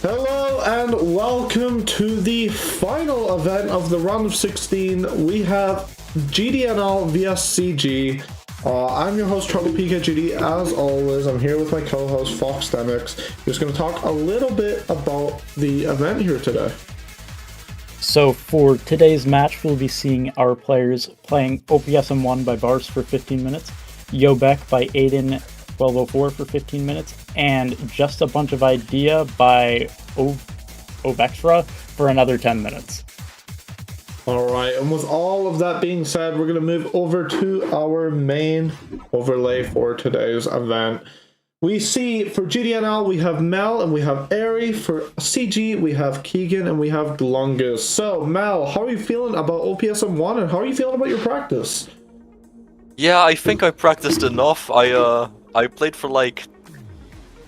Hello and welcome to the final event of the round of 16. We have GDNL vs CG. I'm your host Trouble PKGD. As always, I'm here with my co-host FoxDemix. Who's going to talk a little bit about the event here today. So for today's match, we'll be seeing our players playing OPSM1 by VARSE for 15 minutes, Yeo Baek by Aiden 1204 for 15 minutes, and Just a Bunch of Idea by ovexra for another 10 minutes. Alright, and with all of that being said, we're going to move over to our main overlay for today's event. We see for GDNL, we have Mel and we have Airi. For CG, we have Keegan and we have Glungus. So, Mel, how are you feeling about OPSM1 and how are you feeling about your practice? Yeah, I think I practiced enough. I played for like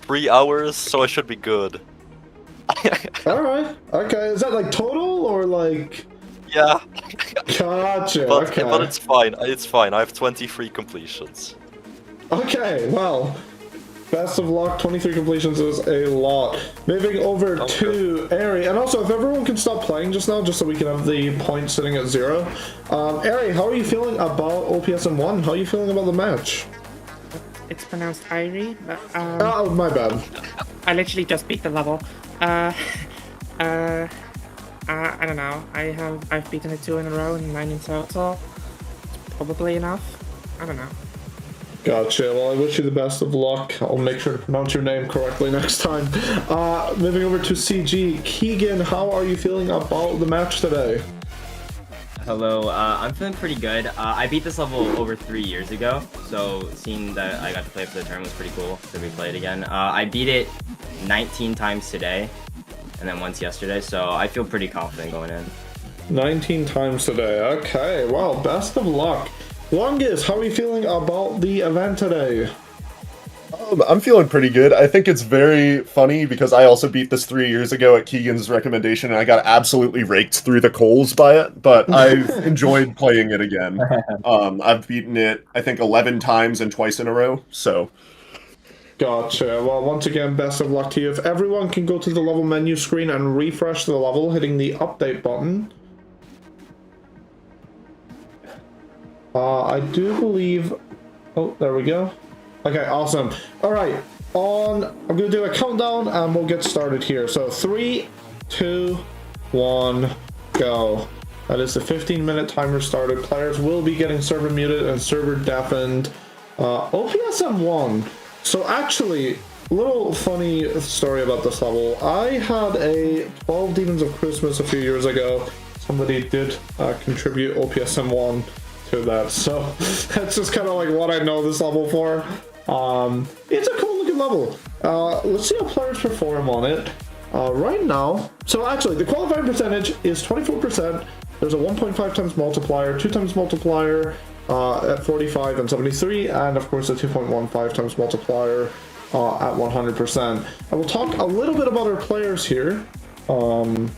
3 hours, so I should be good. Alright, okay. Is that like total or like... Yeah. Gotcha, But okay. it's fine, it's fine. I have 23 completions. Okay, well, best of luck. 23 completions is a lot. Moving over to Airi, and also if everyone can stop playing just now, just so we can have the point sitting at 0. Airi, how are you feeling about OPSM1? How are you feeling about the match? It's pronounced Airi, but oh, my bad. I literally just beat the level. I don't know. I've beaten it 2 in a row and 9 in total. It's probably enough. I don't know. Gotcha. Well, I wish you the best of luck. I'll make sure to pronounce your name correctly next time. Moving over to CG. Keegan, how are you feeling about the match today? Hello, I'm feeling pretty good. I beat this level over 3 years ago, so seeing that I got to play for the tournament was pretty cool to replay it again. I beat it 19 times today, and then once yesterday, so I feel pretty confident going in. 19 times today. Okay, well, best of luck. Glungus, how are you feeling about the event today? I'm feeling pretty good. I think it's very funny because I also beat this 3 years ago at Keegan's recommendation, and I got absolutely raked through the coals by it, but I've enjoyed playing it again. I've beaten it, I think, 11 times and twice in a row, so... Gotcha. Well, once again, best of luck to you. If everyone can go to the level menu screen and refresh the level, hitting the update button. I do believe... Oh, there we go. Okay, awesome. Alright, I'm going to do a countdown and we'll get started here. So 3, 2, 1, go. That is the 15-minute timer started. Players will be getting server muted and server deafened. OPSM1. So actually, a little funny story about this level. I had a 12 Demons of Christmas a few years ago. Somebody did contribute OPSM1 to that, so that's just kind of like what I know this level for. It's a cool looking level. Let's see how players perform on it. Right now, so actually the qualifying percentage is 24%. There's a 1.5 times multiplier, 2 times multiplier at 45 and 73, and of course a 2.15 times multiplier at 100%. I will talk a little bit about our players here. 1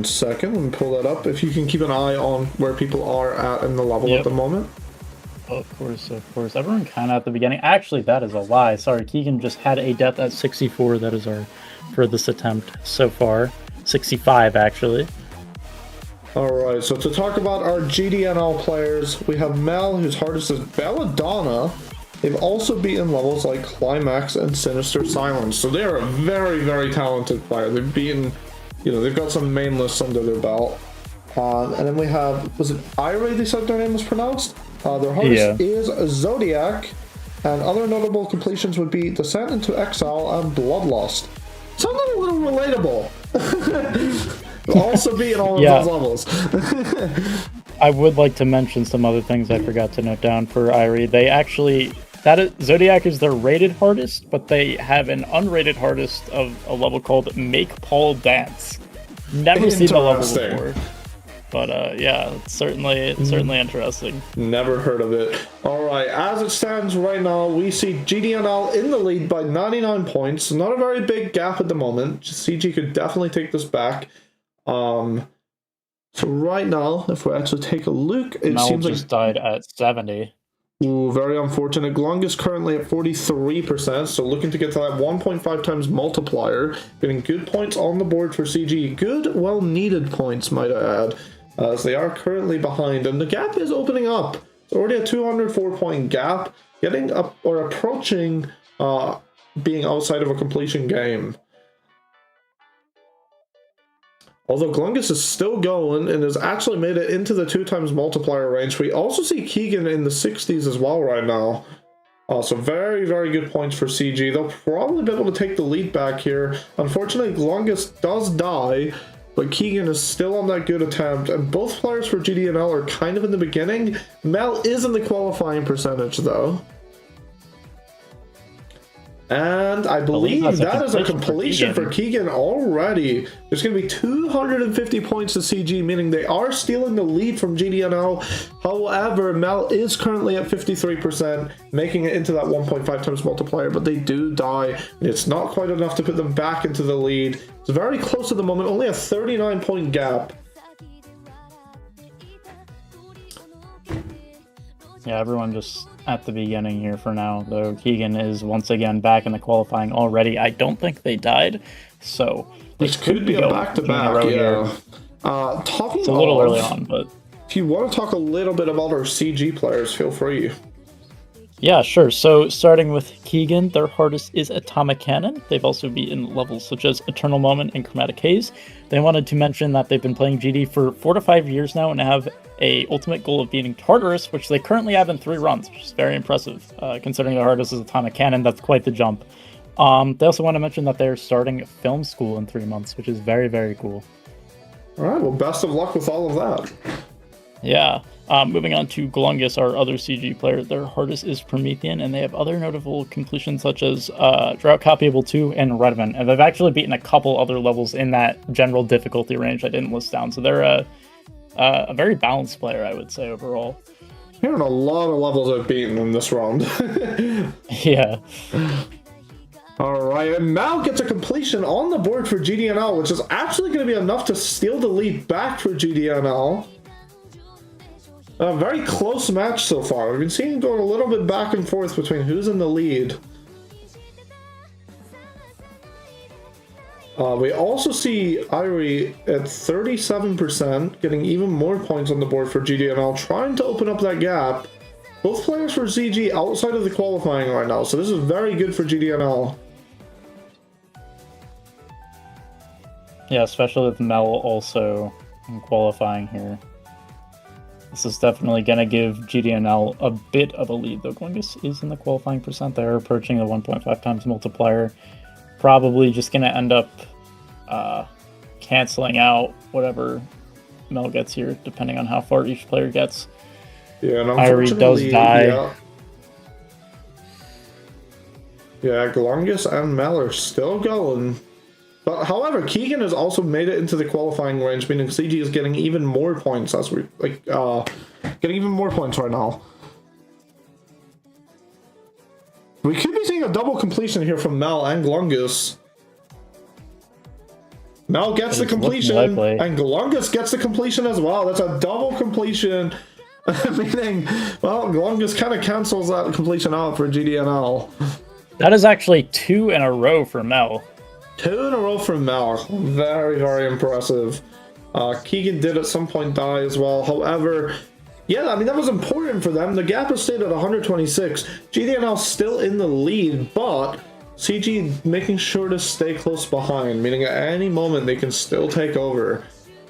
second, let me pull that up. If you can keep an eye on where people are at in the level at the moment. Of course, of course. Everyone kind of at the beginning. Actually, that is a lie. Sorry, Keegan just had a death at 64. That is our furthest attempt so far. 65, actually. Alright, so to talk about our GDNL players, we have Mel, whose hardest is Belladonna. They've also beaten levels like Climax and Sinister Silence. So they are a very, very talented player. They've beaten, you know, they've got some main lists under their belt. And then we have, was it Airi they said their name was pronounced? Their hardest is Zodiac, and other notable completions would be Descent into Exile and Bloodlust. Something a little relatable. Also being all of those levels. I would like to mention some other things I forgot to note down for Airi. They actually, Zodiac is their rated hardest, but they have an unrated hardest of a level called Make Paul Dance. Never seen the level before. But yeah, it's certainly interesting. Never heard of it. Alright, as it stands right now, we see GDNL in the lead by 99 points. Not a very big gap at the moment. CG could definitely take this back. So right now, if we actually take a look, it seems like... just died at 70. Ooh, very unfortunate. Glungus currently at 43%, so looking to get to that 1.5 times multiplier. Getting good points on the board for CG. Good, well-needed points, might I add. As they are currently behind, and the gap is opening up. It's already a 204-point gap, getting up or approaching being outside of a completion game. Although Glungus is still going and has actually made it into the 2 times multiplier range. We also see Keegan in the 60s as well right now. So very, very good points for CG. They'll probably be able to take the lead back here. Unfortunately, Glungus does die, but Keegan is still on that good attempt, and both players for GDNL are kind of in the beginning. Mel is in the qualifying percentage, though. And I believe that is a completion for Keegan already. There's going to be 250 points to CG, meaning they are stealing the lead from GDNL. However, Mel is currently at 53%, making it into that 1.5 times multiplier, but they do die. It's not quite enough to put them back into the lead. It's very close at the moment, only a 39-point gap. Yeah, everyone just at the beginning here for now, though. Keegan is once again back in the qualifying already. I don't think they died, so this could be a back-to-back. Yeah. It's a little early on, but if you want to talk a little bit about our CG players, feel free. Yeah, sure. So starting with Keegan, their hardest is Atomic Cannon. They've also beaten levels such as Eternal Moment and Chromatic Haze. They wanted to mention that they've been playing GD for 4 to 5 years now and have a ultimate goal of beating Tartarus, which they currently have in 3 runs, which is very impressive. Considering their hardest is Atomic Cannon, that's quite the jump. They also want to mention that they're starting film school in 3 months, which is very, very cool. All right, well, best of luck with all of that. Yeah. Moving on to Glungus, our other CG player. Their hardest is Promethean, and they have other notable completions such as Drought Copyable 2 and Redman. And they've actually beaten a couple other levels in that general difficulty range I didn't list down. So they're a very balanced player, I would say, overall. Hearing a lot of levels I've beaten in this round. Yeah. Alright, and Mal gets a completion on the board for GDNL, which is actually going to be enough to steal the lead back for GDNL. A very close match so far. We've been seeing going a little bit back and forth between who's in the lead. We also see Airi at 37%, getting even more points on the board for GDNL, trying to open up that gap. Both players for CG outside of the qualifying right now, so this is very good for GDNL. Yeah, especially with Mel also in qualifying here. This is definitely going to give GDNL a bit of a lead, though Glungus is in the qualifying percent. They're approaching the 1.5 times multiplier. Probably just going to end up canceling out whatever Mel gets here, depending on how far each player gets. Yeah, and Airi does die. Yeah, Glungus and Mel are still going. But however, Keegan has also made it into the qualifying range, meaning CG is getting even more points as we getting even more points right now. We could be seeing a double completion here from Mel and Glungus. Mel gets the completion, and Glungus gets the completion as well. That's a double completion. Meaning, well, Glungus kind of cancels that completion out for GDNL. That is actually 2 in a row for Mel. 2 in a row for Mel. Very, very impressive. Keegan did at some point die as well. However, yeah, I mean, that was important for them. The gap has stayed at 126. GDNL still in the lead, but CG making sure to stay close behind, meaning at any moment they can still take over.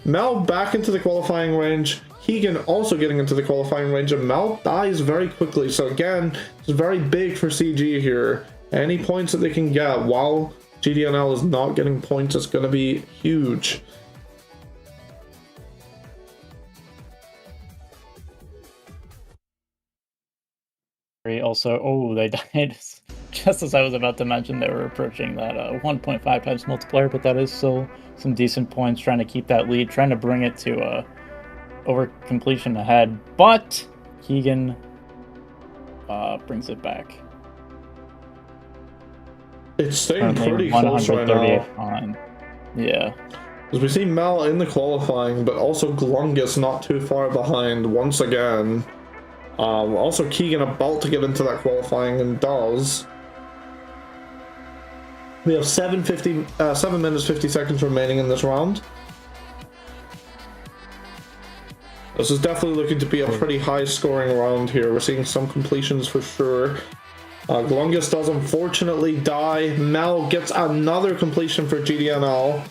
Mel back into the qualifying range. Keegan also getting into the qualifying range, and Mel dies very quickly. So again, it's very big for CG here. Any points that they can get while GDNL is not getting points is going to be huge. Also, oh, they died just as I was about to mention they were approaching that 1.5 times multiplier, but that is still some decent points, trying to keep that lead, trying to bring it to over completion ahead, but Keegan brings it back. It's staying pretty close right now. Fine. Yeah. As we see Mel in the qualifying, but also Glungus not too far behind once again. Also Keegan about to get into that qualifying and does. We have 7 minutes 50 seconds remaining in this round. This is definitely looking to be a pretty high scoring round here. We're seeing some completions for sure. Glungus does unfortunately die. Mel gets another completion for GDNL.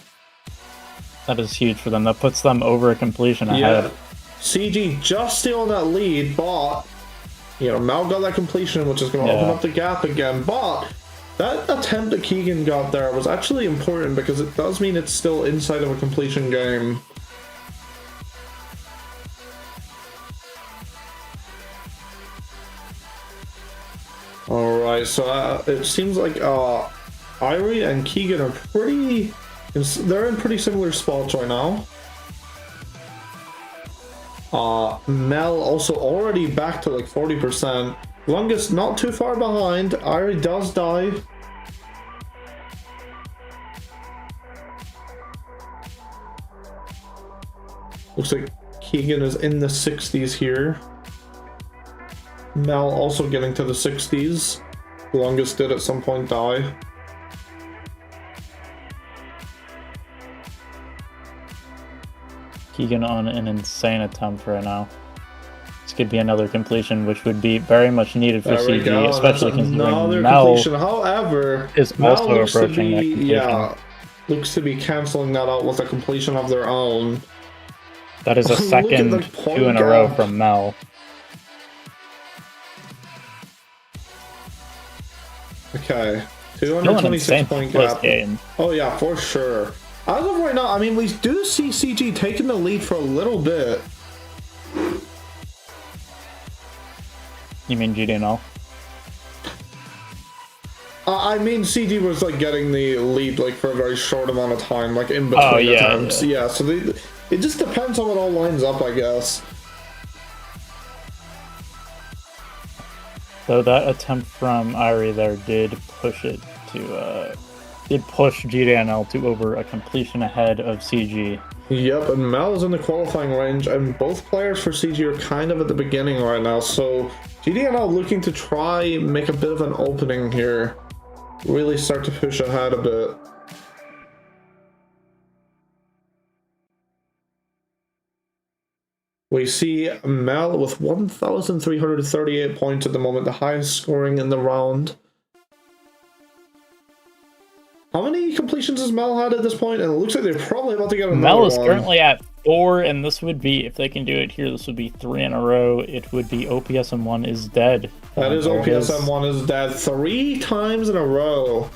That is huge for them. That puts them over a completion ahead. Yeah. CG just stealing that lead, but you know, Mel got that completion, which is going to open up the gap again. But that attempt that Keegan got there was actually important because it does mean it's still inside of a completion game. Alright, so it seems like Airi and Keegan are they're in pretty similar spots right now. Mel also already back to like 40%. Glungus not too far behind. Airi does die. Looks like Keegan is in the 60s here. Mel also getting to the 60s. Glungus did at some point die. Keegan on an insane attempt right now. This could be another completion, which would be very much needed for CG, especially considering Mel however, is also approaching that completion. Yeah, looks to be canceling that out with a completion of their own. That is a second 2 in a row from Mel. Okay, 226 point gap. Game. Oh yeah, for sure. As of right now, I mean, we do see CG taking the lead for a little bit. You mean GDNL? I mean, CG was like getting the lead like for a very short amount of time, like in between attempts. Yeah, so it just depends on what all lines up, I guess. So that attempt from Airi there did push it to did push GDNL to over a completion ahead of CG. Yep, and Mel's in the qualifying range, and both players for CG are kind of at the beginning right now, so GDNL looking to try make a bit of an opening here. Really start to push ahead a bit. We see Mel with 1,338 points at the moment, the highest scoring in the round. How many completions has Mel had at this point? And it looks like they're probably about to get another Mel is one. currently at 4, and this would be, if they can do it here, this would be 3 in a row. It would be OPSM1 is dead. That is OPSM1 is dead 3 times in a row.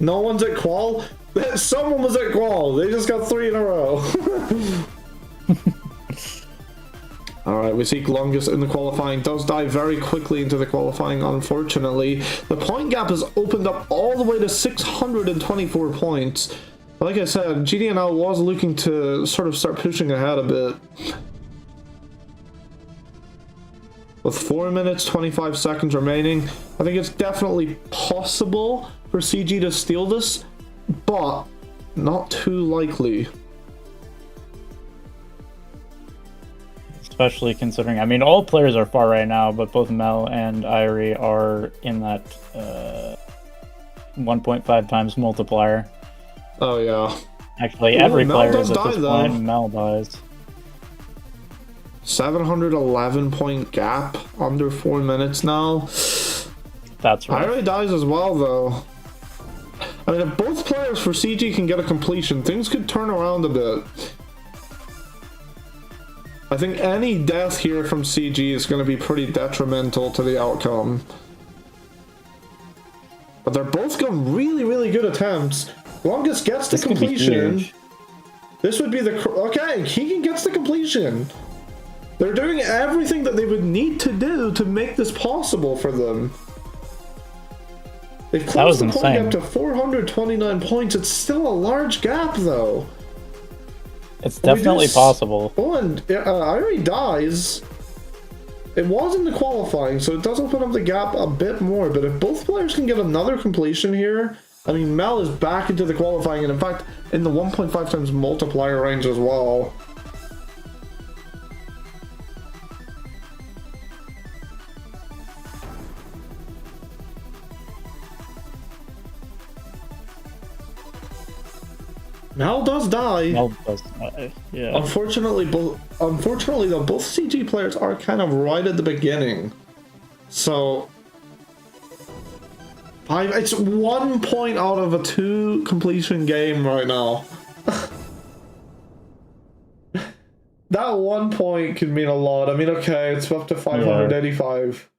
No one's at qual. Someone was at qual. They just got 3 in a row. Alright, we see Glungus in the qualifying, does dive very quickly into the qualifying, unfortunately. The point gap has opened up all the way to 624 points. Like I said, GDNL was looking to sort of start pushing ahead a bit. With 4 minutes, 25 seconds remaining, I think it's definitely possible for CG to steal this, but not too likely. Especially considering, I mean, all players are far right now, but both Mel and Airi are in that 1.5 times multiplier. Oh, yeah. Actually, every Mel player does is at die, this though. point. Mel dies. 711 point gap, under 4 minutes now. That's right. Airi dies as well, though. I mean, if both players for CG can get a completion, things could turn around a bit. I think any death here from CG is going to be pretty detrimental to the outcome. But they're both going really, really good attempts. Glungus gets the completion. This would be the... Okay, Keegan gets the completion. They're doing everything that they would need to do to make this possible for them. They've closed the point gap to 429 points. It's still a large gap, though. It's definitely possible. Oh, and Airi dies. It was in the qualifying, so it does open up the gap a bit more. But if both players can get another completion here, I mean, Mel is back into the qualifying, and in fact, in the 1.5 times multiplier range as well. Mel does die. Mel does die. Yeah. Unfortunately, though, both CG players are kind of right at the beginning. So, it's 1 point out of a 2 completion game right now. That 1 point could mean a lot. I mean, okay, it's up to 585.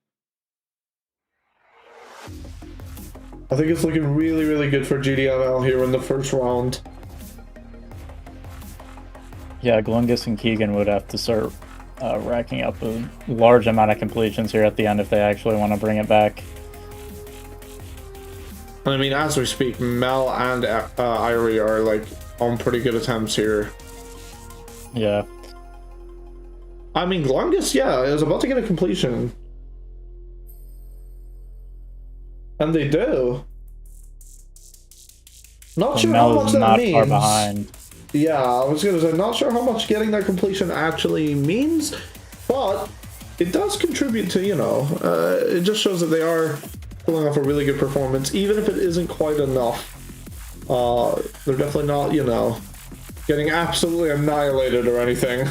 I think it's looking really, really good for GDNL here in the first round. Yeah, Glungus and Keegan would have to start racking up a large amount of completions here at the end if they actually want to bring it back. I mean, as we speak, Mel and Airi are like on pretty good attempts here. Yeah. I mean, Glungus, yeah, is about to get a completion. And they do. Not sure how much that means. Far behind. Yeah, I was gonna say, not sure how much getting that completion actually means, but it does contribute to, you know, it just shows that they are pulling off a really good performance, even if it isn't quite enough. They're definitely not, you know, getting absolutely annihilated or anything.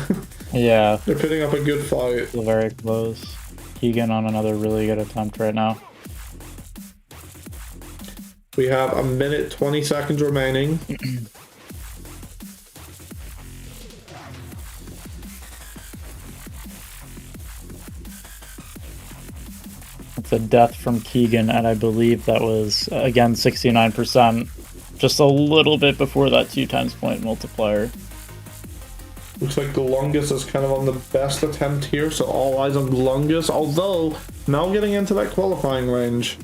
Yeah. They're putting up a good fight. Still very close. Keegan on another really good attempt right now. We have 1 minute 20 seconds remaining. It's a death from Keegan, and I believe that was, again, 69%. Just a little bit before that 2 times point multiplier. Looks like Glungus is kind of on the best attempt here, so all eyes on Glungus, although now getting into that qualifying range.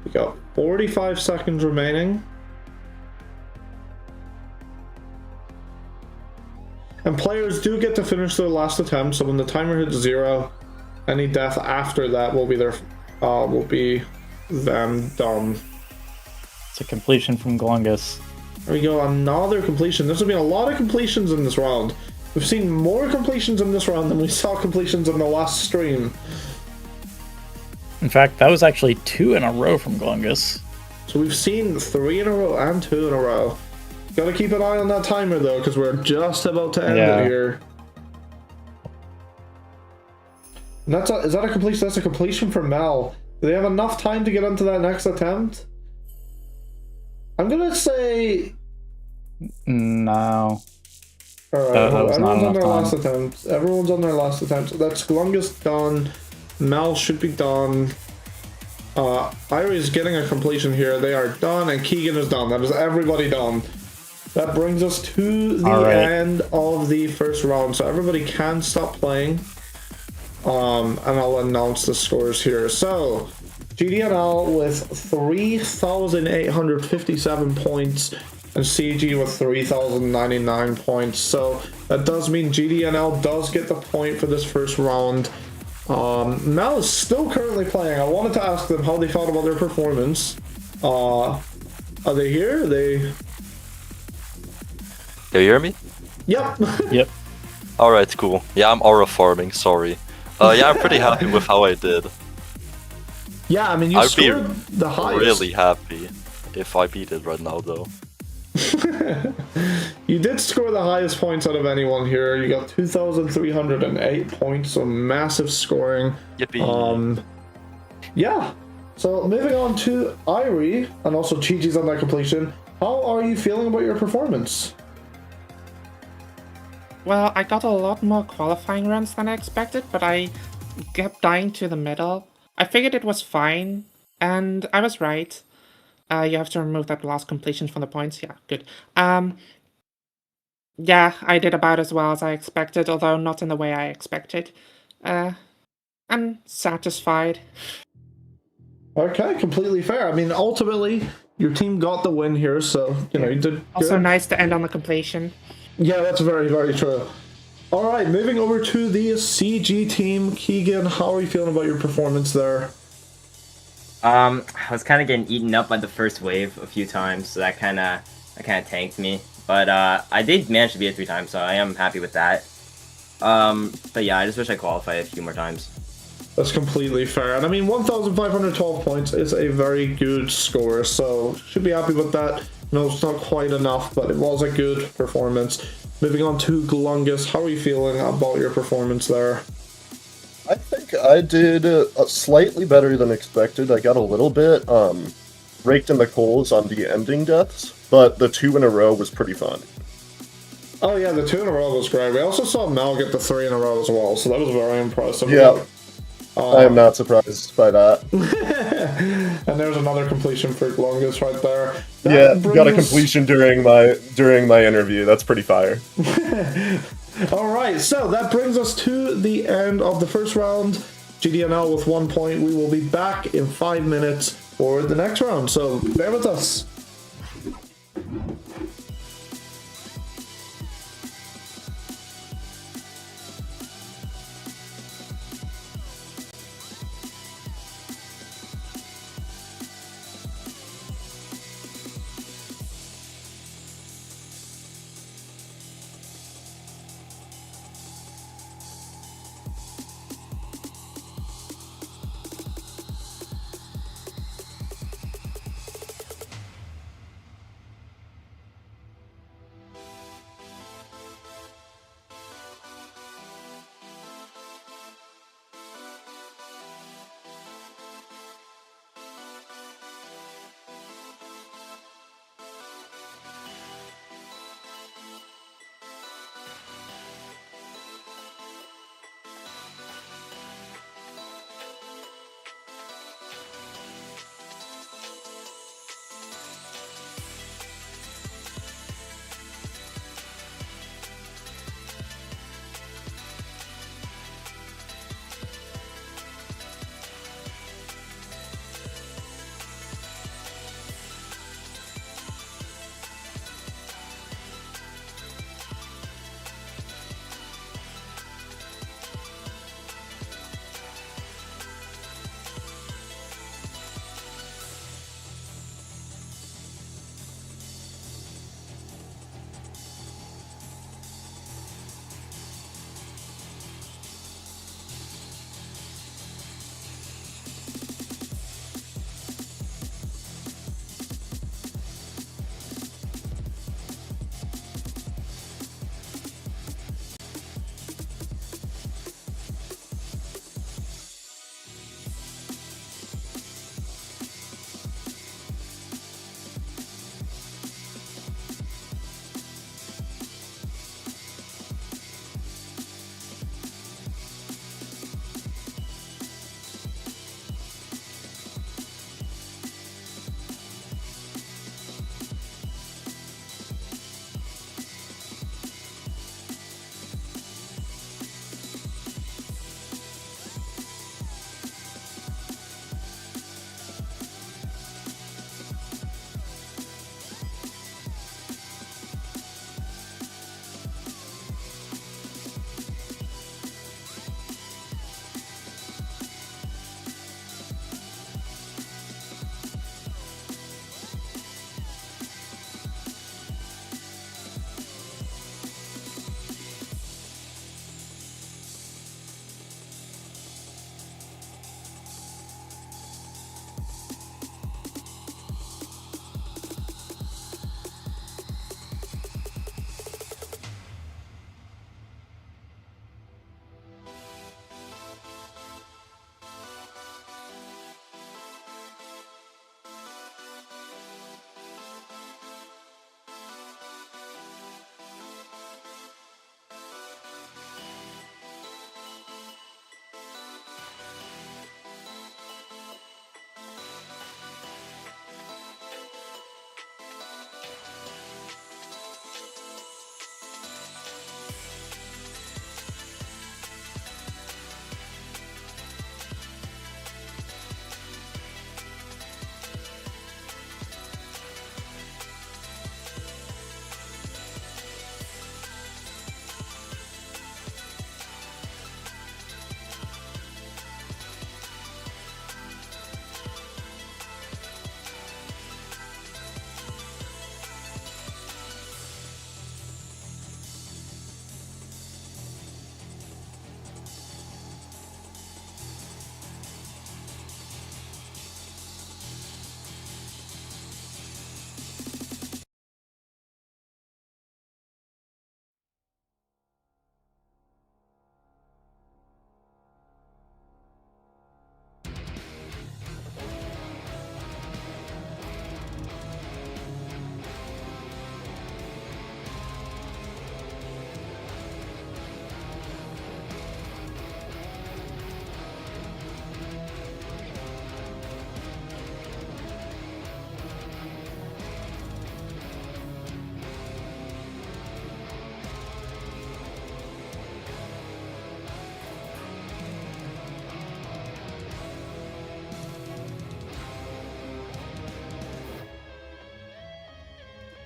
We got 45 seconds remaining. And players do get to finish their last attempt, so when the timer hits 0, any death after that will be them done. It's a completion from Glungus. There we go, another completion. There's been a lot of completions in this round. We've seen more completions in this round than we saw completions in the last stream. In fact, that was actually 2 in a row from Glungus. So we've seen 3 in a row and 2 in a row. Gotta keep an eye on that timer though, because we're just about to end it here. And is that a completion? That's a completion for Mel. Do they have enough time to get into that next attempt? I'm gonna say no. Alright, everyone's on their last attempt. Everyone's on their last attempt. That's Glungus done. Mel should be done. Airi is getting a completion here. They are done, and Keegan is done. That is everybody done. that brings us to the All right. end of the first round. So everybody can stop playing. And I'll announce the scores here. So GDNL with 3,857 points and CG with 3,099 points. So that does mean GDNL does get the point for this first round. Mel is still currently playing. I wanted to ask them how they felt about their performance. Are they here? Do you hear me? Yep. Yep. Alright, cool. Yeah, I'm aura farming, sorry. Yeah, I'm pretty happy with how I did. Yeah, I mean, you I'd be scored the highest. really happy if I beat it right now, though. You did score the highest points out of anyone here. You got 2,308 points, so massive scoring. Yippee. Yeah. So moving on to Airi, and also Chi-Chi's on that completion. How are you feeling about your performance? Well, I got a lot more qualifying runs than I expected, but I kept dying to the middle. I figured it was fine, and I was right. You have to remove that last completion from the points. Yeah, good. Yeah, I did about as well as I expected, although not in the way I expected. I'm satisfied. Okay, completely fair. I mean, ultimately, your team got the win here, so, you know, you did Also good. nice to end on the completion. Yeah, that's very, very true. All right, moving over to the CG team. Keegan, how are you feeling about your performance there? I was kind of getting eaten up by the first wave a few times, so that kind of tanked me. But I did manage to beat it 3 times, so I am happy with that. But yeah, I just wish I qualified a few more times. That's completely fair. And I mean, 1,512 points is a very good score, so should be happy with that. No, it's not quite enough, but it was a good performance. Moving on to Glungus, how are you feeling about your performance there? I think I did slightly better than expected. I got a little bit raked in the coals on the ending deaths, but the 2 in a row was pretty fun. Oh yeah, the 2 in a row was great. We also saw Mel get the 3 in a row as well, so that was very impressive. Yeah, I am not surprised by that. And there's another completion for Glungus right there. Yeah, got a completion during my interview. That's pretty fire. All right, so that brings us to the end of the first round. GDNL with 1 point. We will be back in 5 minutes for the next round, so bear with us.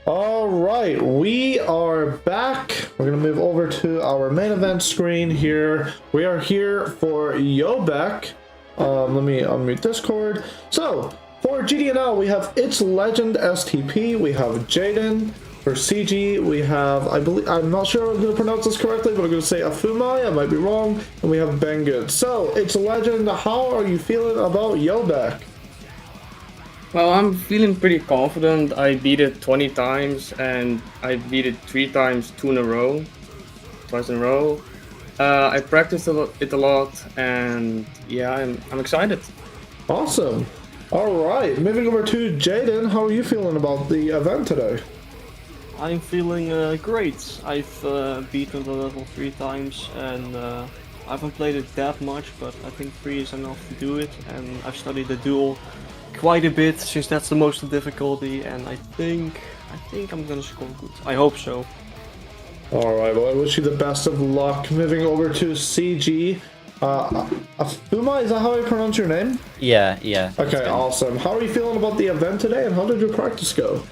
All right, we are back. We're gonna move over to our main event screen here. We are here for Yeo Baek. Let me unmute Discord. So for GDNL, we have ItzLegendSTP. We have Jayden. For CG, we have, I believe, I'm not sure I'm gonna pronounce this correctly, but I'm gonna say Afumaii. I might be wrong. And we have Bengit. So it's Legend. How are you feeling about Yeo Baek? Well, I'm feeling pretty confident. I beat it 20 times and I beat it 3 times, twice in a row. I practiced it a lot and yeah, I'm excited. Awesome. All right, moving over to Jayden. How are you feeling about the event today? I'm feeling great. I've beaten the level 3 times and I haven't played it that much, but I think 3 is enough to do it. And I've studied the duel quite a bit since that's the most difficulty, and I think I'm gonna score good. I hope so. All right, well, I wish you the best of luck. Moving over to CG. Afumaii, is that how I pronounce your name? Yeah. Okay, awesome. How are you feeling about the event today, and how did your practice go?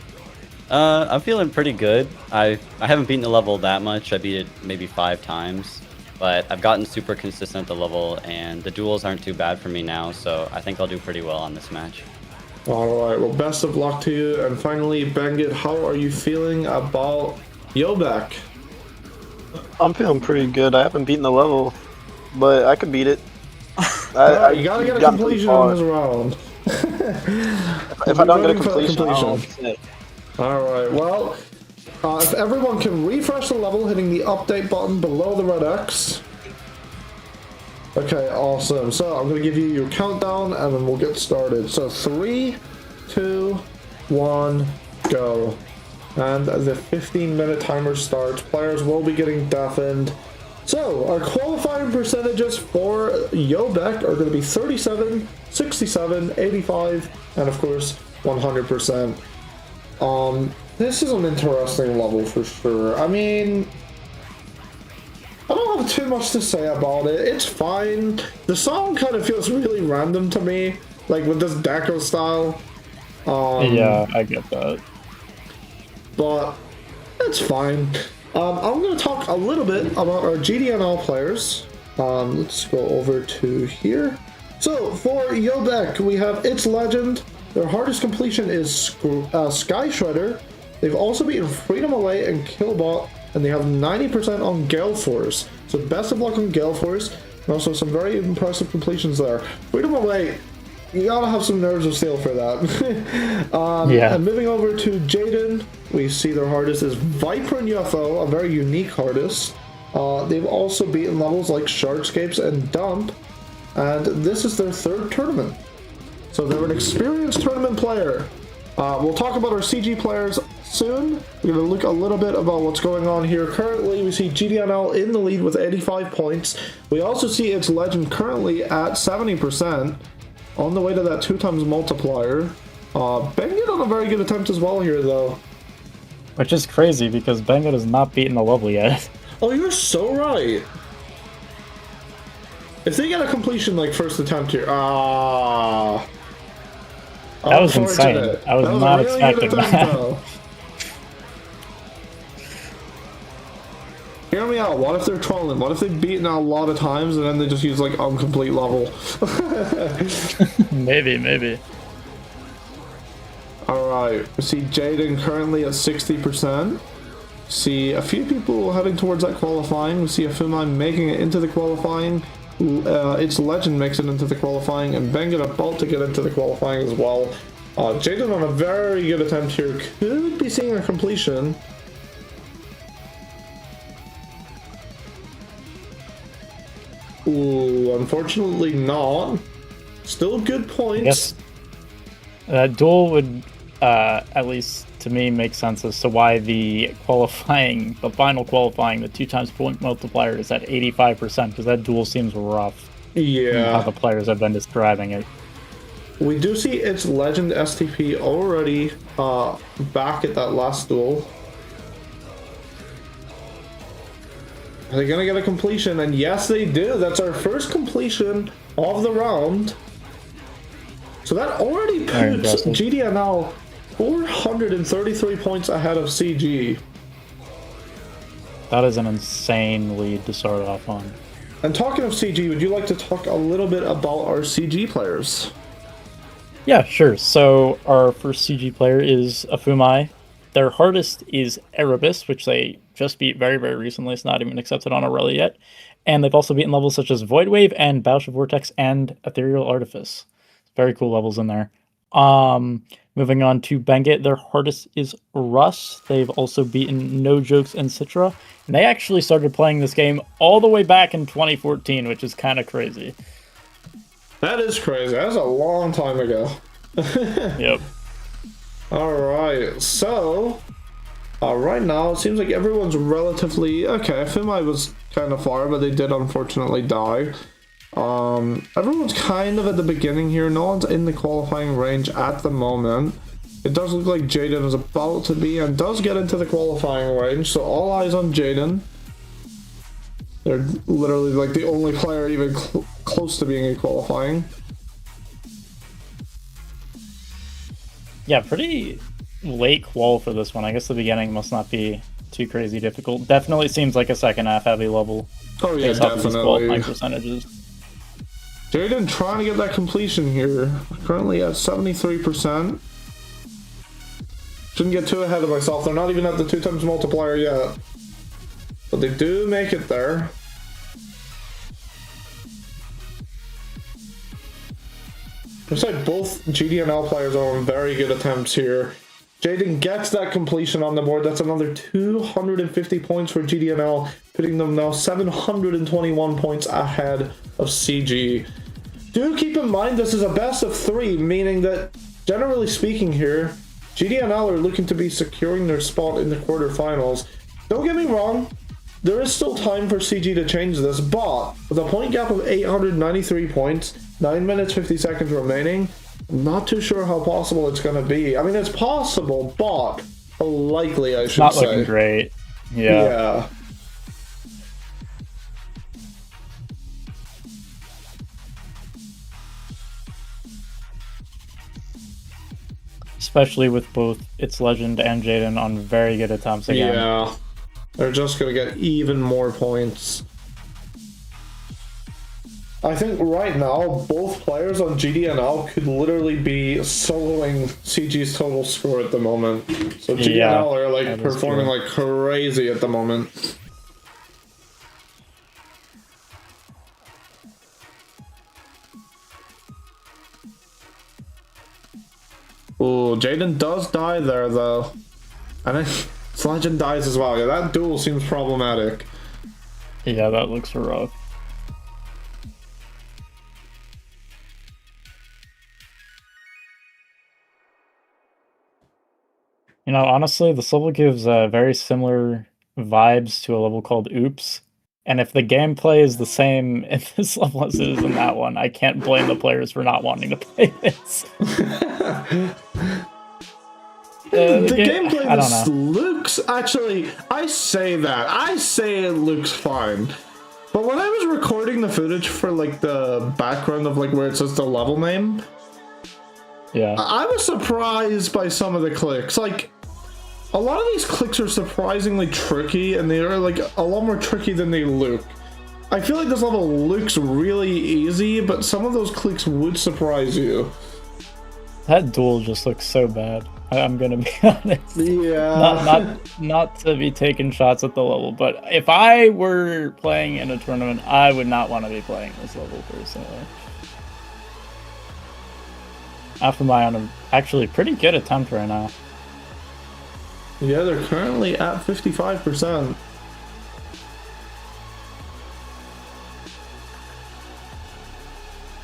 I'm feeling pretty good. I haven't beaten the level that much. I beat it maybe 5 times, but I've gotten super consistent at the level, and the duels aren't too bad for me now, so I think I'll do pretty well on this match. All right, well, best of luck to you. And finally, Bengit, how are you feeling about Yeo Baek? I'm feeling pretty good. I haven't beaten the level, but I could beat it. You gotta get a completion on this round. If I don't get a completion, I'll say. All right, well, if everyone can refresh the level, hitting the update button below the red X. Okay, awesome. So I'm going to give you your countdown and then we'll get started. So 3, 2, 1, go. And the 15-minute timer starts. Players will be getting deafened. So our qualifying percentages for Yeo Baek are going to be 37, 67, 85, and of course 100%. This is an interesting level for sure. I mean, I don't have too much to say about it. It's fine. The song kind of feels really random to me, like with this Deco style. Yeah, I get that. But it's fine. I'm going to talk a little bit about our GDNL players. Let's go over to here. So for Yeo Baek, we have ItzLegend. Their hardest completion is Sky Shredder. They've also beaten Freedom Away and Killbot, and they have 90% on Gale Force. So best of luck on Gale Force, and also some very impressive completions there. Freedom Away, you gotta have some nerves of steel for that. Yeah. And moving over to Jayden, we see their hardest is Viper and UFO, a very unique hardest. They've also beaten levels like Sharkscapes and Dump, and this is their 3rd tournament. So they're an experienced tournament player. We'll talk about our CG players soon. We're going to look a little bit about what's going on here. Currently, we see GDNL in the lead with 85 points. We also see ItzLegend currently at 70%, on the way to that 2x multiplier. Bengit on a very good attempt as well here, though. Which is crazy, because Bengit has not beaten the level yet. Oh, you're so right. If they get a completion like first attempt here, that was insane. I was not really expecting that. Hear me out. What if they're trolling? What if they've beaten out a lot of times and then they just use like incomplete level? Maybe. Alright, we see Jayden currently at 60%. See a few people heading towards that qualifying. We see Afumaii making it into the qualifying. ItzLegend makes it into the qualifying, and Bengit about to get into the qualifying as well. Jayden on a very good attempt here. Could be seeing a completion. Ooh, unfortunately not. Still good points. Yes. That duel would, at least to me, make sense as to why the final qualifying, the 2x point multiplier is at 85%, because that duel seems rough. Yeah. How the players have been describing it. We do see ItzLegendSTP already back at that last duel. Are they gonna get a completion? And yes, they do. That's our first completion of the round. So that already puts GDNL 433 points ahead of CG. That is an insane lead to start off on. And talking of CG, would you like to talk a little bit about our CG players? Yeah, sure. So our first CG player is Afumaii. Their hardest is Erebus, which they just beat very, very recently. It's not even accepted on Aurelia yet. And they've also beaten levels such as Void Wave and Bouch of Vortex and Ethereal Artifice. Very cool levels in there. Moving on to Bengit, their hardest is Russ. They've also beaten No Jokes and Citra. And they actually started playing this game all the way back in 2014, which is kind of crazy. That is crazy. That's a long time ago. Yep. Alright, so right now it seems like everyone's relatively okay. Afumaii was kind of far, but they did unfortunately die. Everyone's kind of at the beginning here. No one's in the qualifying range at the moment. It does look like Jayden is about to be and does get into the qualifying range, so all eyes on Jayden. They're literally like the only player even close to being in qualifying. Yeah, pretty late qual for this one. I guess the beginning must not be too crazy difficult. Definitely seems like a second half heavy level. Oh yeah, based off of these definitely. qualifying percentages. Jayden trying to get that completion here. Currently at 73%. Shouldn't get too ahead of myself. They're not even at the 2 times multiplier yet. But they do make it there. Looks like both GDNL players are on very good attempts here. Jayden gets that completion on the board. That's another 250 points for GDNL, putting them now 721 points ahead of CG. Do keep in mind this is a best of 3, meaning that, generally speaking here, GDNL are looking to be securing their spot in the quarterfinals. Don't get me wrong, there is still time for CG to change this, but with a point gap of 893 points, 9 minutes 50 seconds remaining, I'm not too sure how possible it's going to be. I mean, it's possible, but likely, I should say. Not looking great. Yeah. Especially with both ItzLegend and Jayden on very good attempts again. Yeah. They're just going to get even more points. I think right now, both players on GDNL could literally be soloing CG's total score at the moment. So GDNL are like performing like crazy at the moment. Ooh, Jayden does die there though. And then ItzLegend dies as well. Yeah, that duel seems problematic. Yeah, that looks rough. You know, honestly, this level gives very similar vibes to a level called Oops. And if the gameplay is the same in this level as it is in that one, I can't blame the players for not wanting to play this. The gameplay of this looks, actually, I say it looks fine. But when I was recording the footage for like the background of like where it says the level name, yeah, I was surprised by some of the clicks. Like, a lot of these clicks are surprisingly tricky, and they are like a lot more tricky than they look. I feel like this level looks really easy, but some of those clicks would surprise you. That duel just looks so bad. I'm gonna be honest. Yeah. Not to be taking shots at the level, but if I were playing in a tournament, I would not want to be playing this level personally. Afumaii on a actually pretty good attempt right now. Yeah, they're currently at 55%.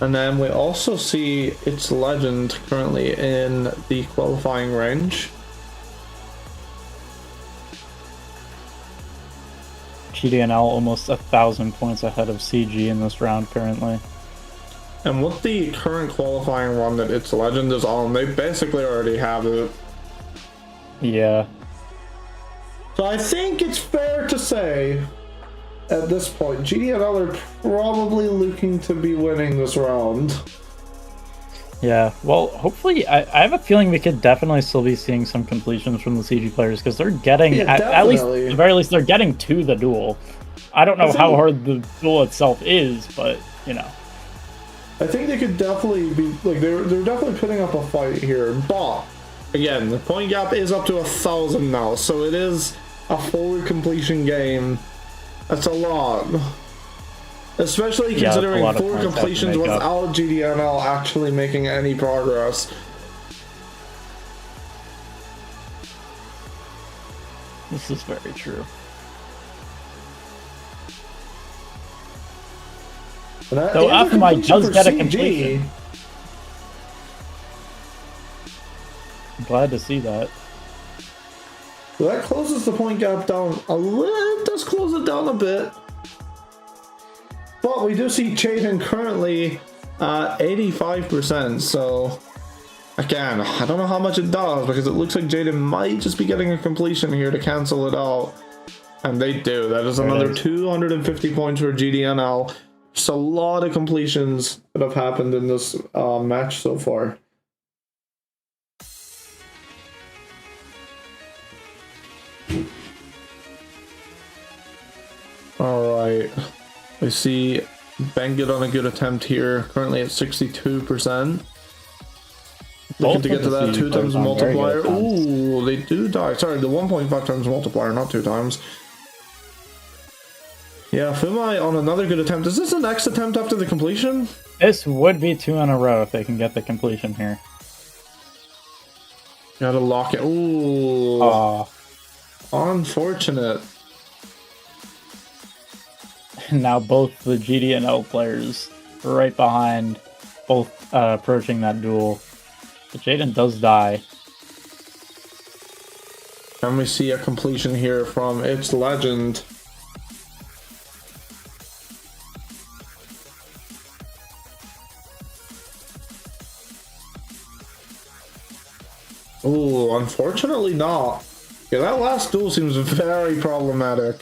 And then we also see ItzLegend currently in the qualifying range. GDNL almost 1,000 points ahead of CG in this round currently. And with the current qualifying run that ItzLegend is on, they basically already have it. Yeah. So I think it's fair to say, at this point, GDNL are probably looking to be winning this round. Yeah, well, hopefully, I have a feeling we could definitely still be seeing some completions from the CG players because they're getting, Yeah, at least, at definitely. the very least, they're getting to the duel. I don't know how hard the duel itself is, but, you know. I think they could definitely be, like, they're definitely putting up a fight here, but, again, the point gap is up to 1,000 now, so it is a forward completion game. That's a lot. Especially considering 4 completions without GDNL actually making any progress. This is very true. So Afumaii does get a completion. I'm glad to see that. So that closes the point gap down a little, does close it down a bit. But we do see Jayden currently 85%, so again, I don't know how much it does because it looks like Jayden might just be getting a completion here to cancel it out. And they do. That is another 250 points for GDNL. Just a lot of completions that have happened in this match so far. Alright. We see Bengit on a good attempt here, currently at 62%. Looking to get to that 2 times multiplier. Ooh, they do die. Sorry, the 1.5 times multiplier, not 2 times. Yeah, Afumaii on another good attempt. Is this the next attempt after the completion? This would be 2 in a row if they can get the completion here. Gotta lock it. Ooh. Unfortunate. Now both the GDNL players are right behind, both approaching that duel. But Jayden does die. And we see a completion here from ItzLegend. Ooh, unfortunately not. Yeah, that last duel seems very problematic.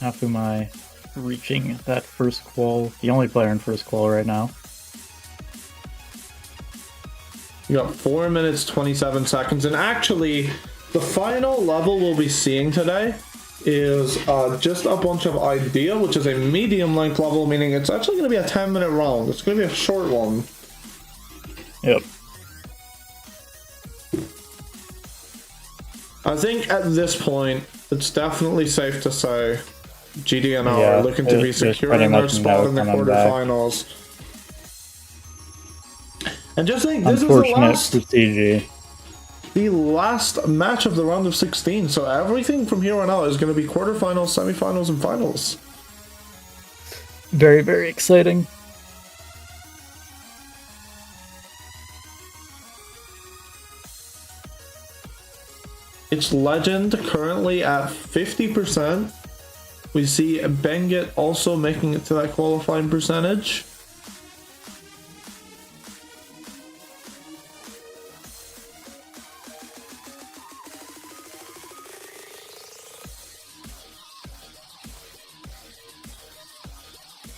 Afumaii reaching that first qual, the only player in first qual right now. You got 4 minutes 27 seconds, and actually the final level we'll be seeing today is just a bunch of idea, which is a medium length level, meaning it's actually going to be a 10-minute round. It's going to be a short one. Yep. I think at this point it's definitely safe to say GDNL are looking to be securing their spot in the quarterfinals. And just think, this is the last match of the round of 16, so everything from here on out is going to be quarterfinals, semifinals, and finals. Very, very exciting. ItzLegend currently at 50%. We see Bengit also making it to that qualifying percentage.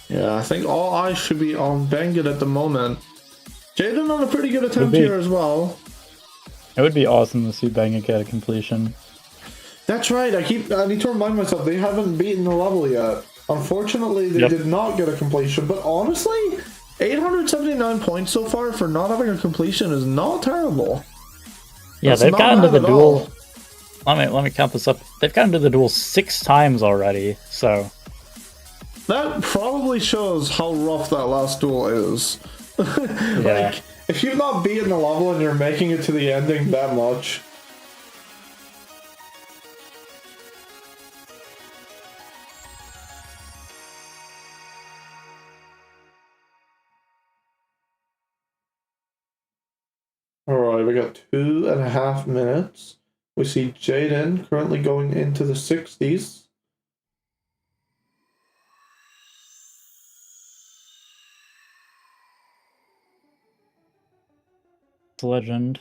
Yeah, I think all eyes should be on Bengit at the moment. Jayden on a pretty good attempt here as well. It would be awesome to see Bengit get a completion. That's right, I need to remind myself, they haven't beaten the level yet. Unfortunately, they did not get a completion, but honestly, 879 points so far for not having a completion is not terrible. Yeah, That's they've gotten to the duel. all. Let me count this up. They've gotten to the duel 6 times already, so... That probably shows how rough that last duel is. Yeah. Like, if you've not beaten the level and you're making it to the ending that much... Alright, we got 2.5 minutes. We see Jayden currently going into the 60s. Legend.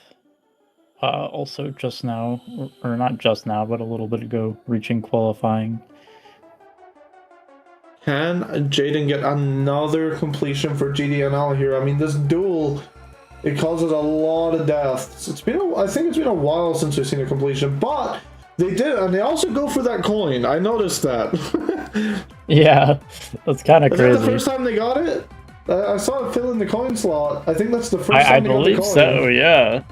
Also just now, or not just now, but a little bit ago, reaching qualifying. Can Jayden get another completion for GDNL here? I mean, this duel, it causes a lot of deaths. I think it's been a while since we've seen a completion, but they did, and they also go for that coin. I noticed that. Yeah, that's kind of crazy. Is that the first time they got it? I saw it fill in the coin slot. I think that's the first time I they got the believe coin. so, yeah.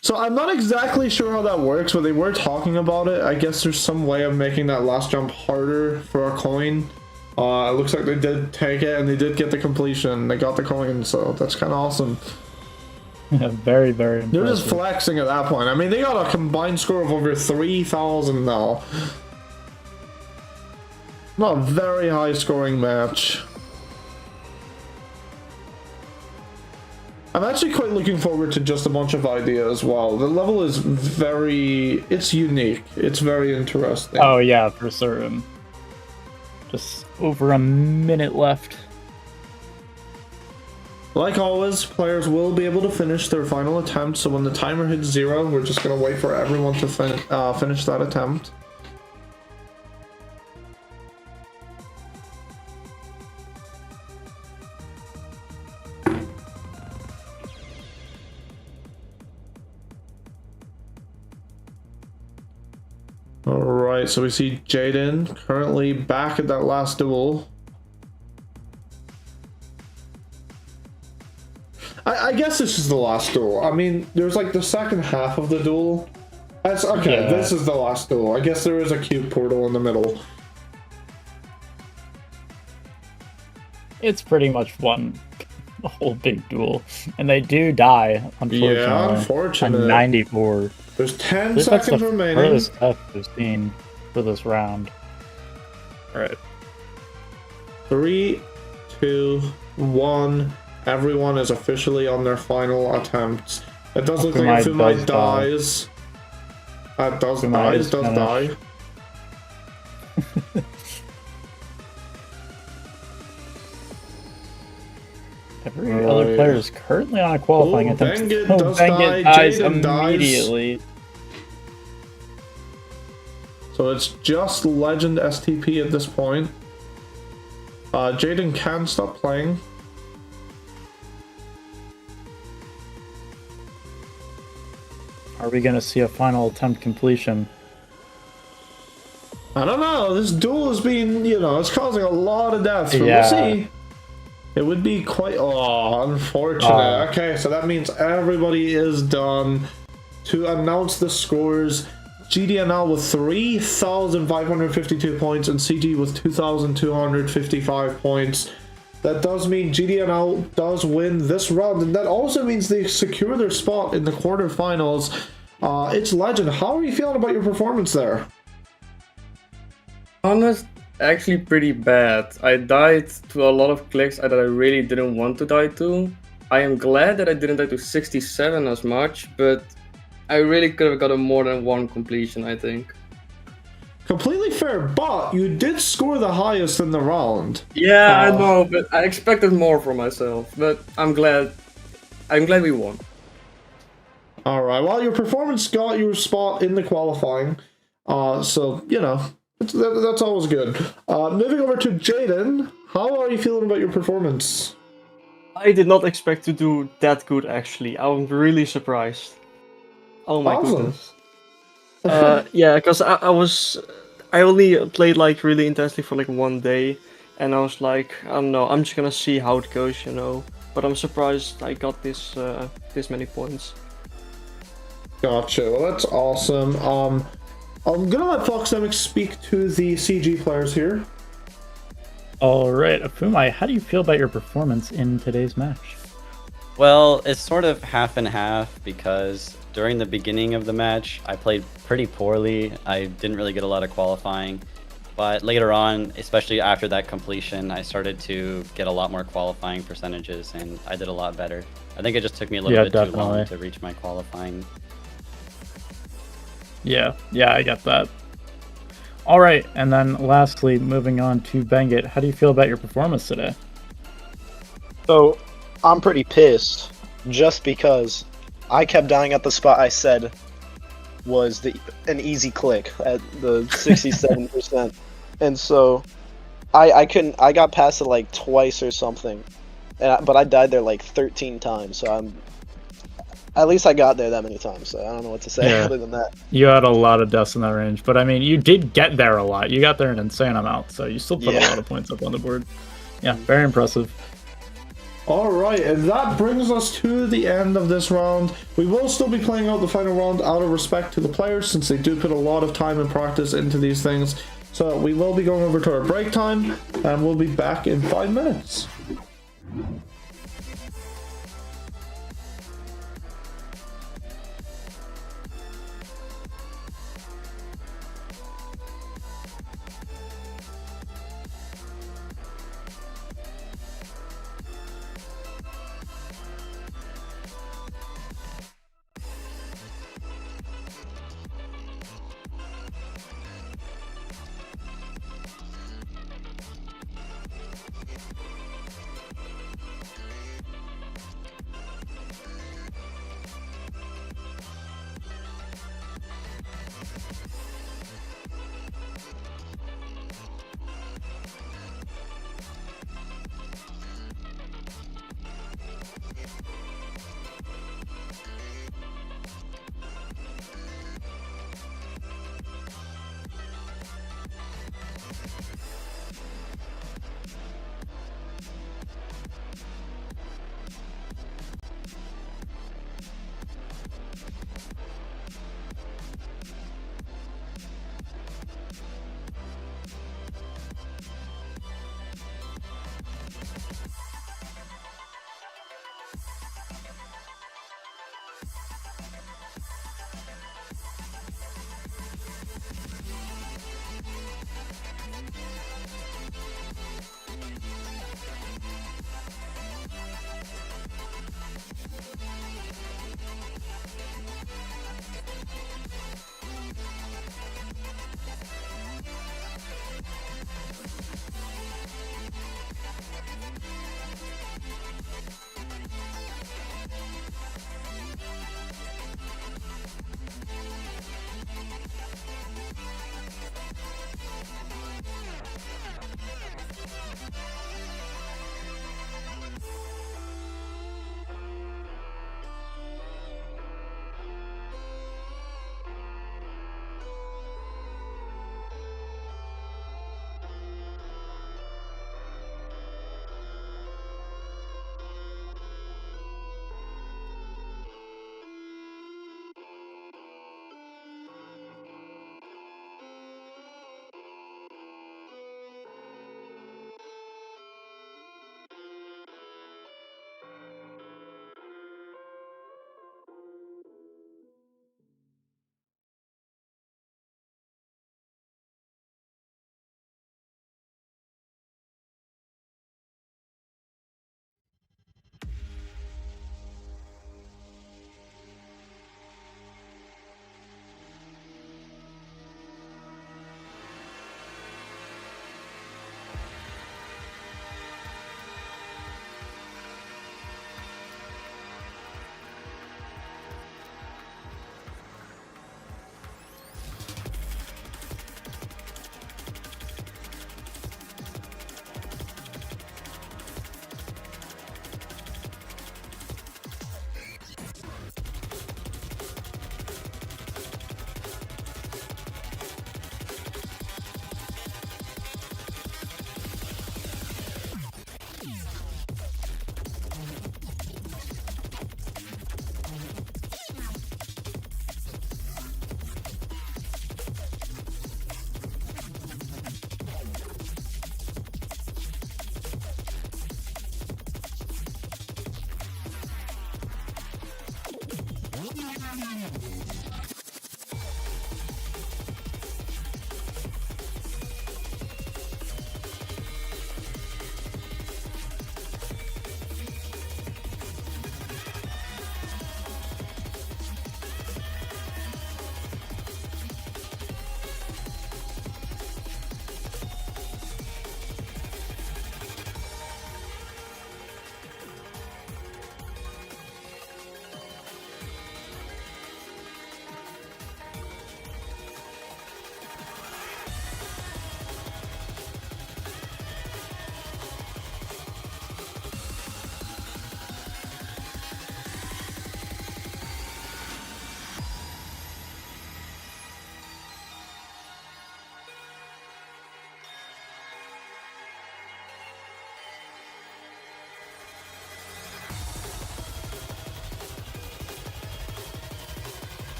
So I'm not exactly sure how that works, but they were talking about it. I guess there's some way of making that last jump harder for a coin. It looks like they did take it, and they did get the completion. They got the coin, so that's kind of awesome. Yeah, very, very impressive. They're just flexing at that point. I mean, they got a combined score of over 3,000 now. Not a very high scoring match. I'm actually quite looking forward to just a bunch of ideas as well. The level is it's unique. It's very interesting. Oh yeah, for certain. Just over a minute left. Like always, players will be able to finish their final attempt, so when the timer hits 0, we're just going to wait for everyone to finish that attempt. Alright, so we see Jayden currently back at that last duel. I guess this is the last duel. I mean, there's like the second half of the duel. That's okay, yeah. This is the last duel. I guess there is a cube portal in the middle. It's pretty much one whole big duel. And they do die, unfortunately. Yeah, unfortunately. On 94. There's 10 seconds remaining. That's the furthest death we've seen for this round. Alright. 3, 2, 1. Everyone is officially on their final attempts. It does look like Afumaii dies. Does die. Every other player is currently on a qualifying attempt. Bengit Bengit dies immediately. So it's just LegendSTP at this point. Jayden can stop playing. Are we going to see a final attempt completion? I don't know. This duel is being, it's causing a lot of deaths. So yeah. We'll see. It would be quite... Oh, unfortunate. Okay, so that means everybody is done. To announce the scores, GDNL with 3,552 points and CG with 2,255 points. That does mean GDNL does win this round, and that also means they secure their spot in the quarterfinals. It's Legend. How are you feeling about your performance there? Honest, actually pretty bad. I died to a lot of clicks that I really didn't want to die to. I am glad that I didn't die to 67 as much, but I really could have gotten more than one completion, I think. Completely fair, but you did score the highest in the round. Yeah, I know, but I expected more from myself. But I'm glad we won. All right. Well, your performance got your spot in the qualifying, so that's always good. Moving over to Jayden, how are you feeling about your performance? I did not expect to do that good. Actually, I'm really surprised. Oh my goodness. Yeah, because I only played like really intensely for like 1 day, and I was like, I don't know, I'm just gonna see how it goes, But I'm surprised I got this many points. Gotcha. Well, that's awesome. I'm gonna let Foxdemic speak to the CG players here. All right, Afumaii, how do you feel about your performance in today's match? Well, it's sort of half and half because during the beginning of the match, I played pretty poorly. I didn't really get a lot of qualifying. But later on, especially after that completion, I started to get a lot more qualifying percentages, and I did a lot better. I think it just took me a little bit too long to reach my qualifying. Yeah, I get that. All right, and then lastly, moving on to Bengit, how do you feel about your performance today? So, I'm pretty pissed, just because I kept dying at the spot I said was an easy click at the 67%. And so, I couldn't. I got past it like twice or something, but I died there like 13 times. So at least I got there that many times. So I don't know what to say Yeah. other than that. You had a lot of deaths in that range, but I mean, you did get there a lot. You got there an insane amount, so you still put a Yeah. lot of points up on the board. Yeah, very impressive. All right, and that brings us to the end of this round. We will still be playing out the final round out of respect to the players, since they do put a lot of time and practice into these things. So we will be going over to our break time, and we'll be back in 5 minutes.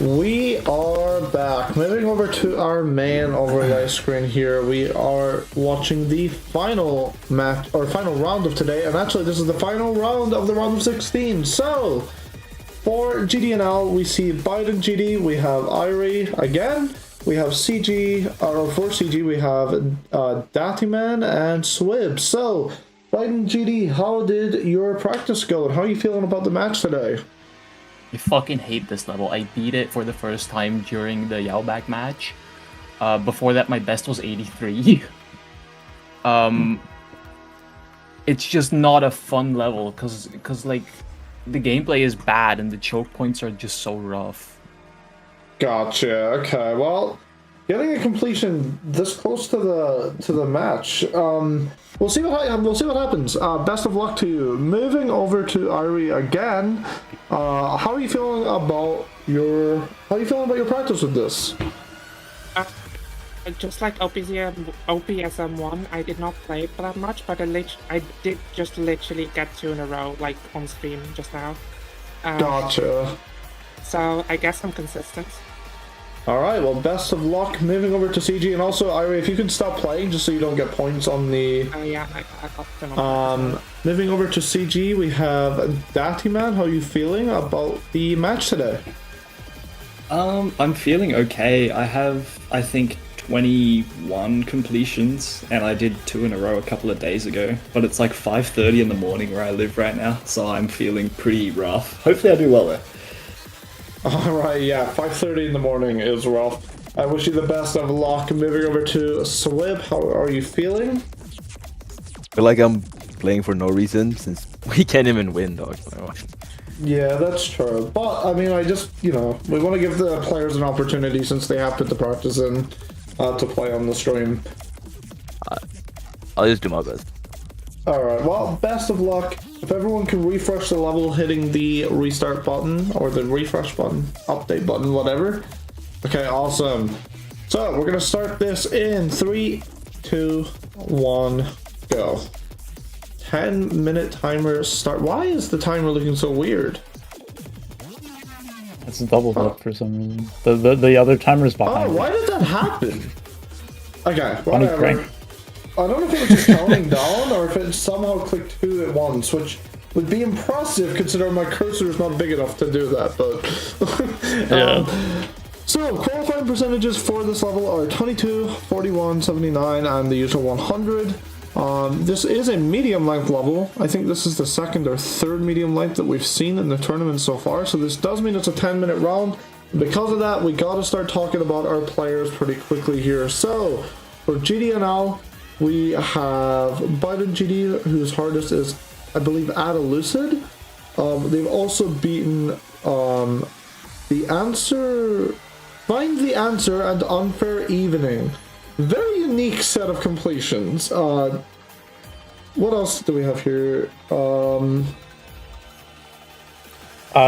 We are back. Moving over to our main overlay screen here, we are watching the final match or final round of today, and actually this is the final round of the round of 16. So for GDNL, we see BidenGD, we have Airi again, we have CG, or for CG we have Dattyman and Swib. So BidenGD, how did your practice go, and how are you feeling about the match today? I fucking hate this level. I beat it for the first time during the Yeo Baek match. Before that, my best was 83. It's just not a fun level because like the gameplay is bad and the choke points are just so rough. Gotcha. Okay. Well, getting a completion this close to the match. We'll see what happens. Best of luck to you. Moving over to Airi again. How are you feeling about your practice with this? Just like OPSM1, I did not play it that much, but I did just literally get 2 in a row, like on stream just now. Gotcha. So I guess I'm consistent. Alright, well, best of luck. Moving over to CG, and also, Airi, if you can stop playing just so you don't get points on the... Yeah, I got them. Moving over to CG, we have Dattyman. How are you feeling about the match today? I'm feeling okay. I have, I think, 21 completions, and I did 2 in a row a couple of days ago, but it's like 5:30 in the morning where I live right now, so I'm feeling pretty rough. Hopefully I do well there. Alright, yeah, 5:30 in the morning is rough. I wish you the best of luck. Moving over to Swib, how are you feeling? I feel like I'm playing for no reason since we can't even win, dog. Yeah, that's true. But, I mean, we want to give the players an opportunity since they have put the practice in to play on the stream. I'll just do my best. Alright, well, best of luck. If everyone can refresh the level hitting the restart button, or the refresh button, update button, whatever. Okay, awesome. So, we're going to start this in 3, 2, 1, go. 10-minute timer start. Why is the timer looking so weird? It's doubled up for some reason. The other timer's behind. Oh, why did that happen? Okay, whatever. I don't know if it was just counting down or if it somehow clicked 2 at once, which would be impressive considering my cursor is not big enough to do that, but... Yeah. So, qualifying percentages for this level are 22, 41, 79, and the usual 100. This is a medium length level. I think this is the second or third medium length that we've seen in the tournament so far, so this does mean it's a 10-minute round. Because of that, we gotta start talking about our players pretty quickly here. So, for GDNL, we have BidenGD, whose hardest is, I believe, Lucid. They've also beaten the answer, Find the Answer, and Unfair Evening. Very unique set of completions. What else do we have here?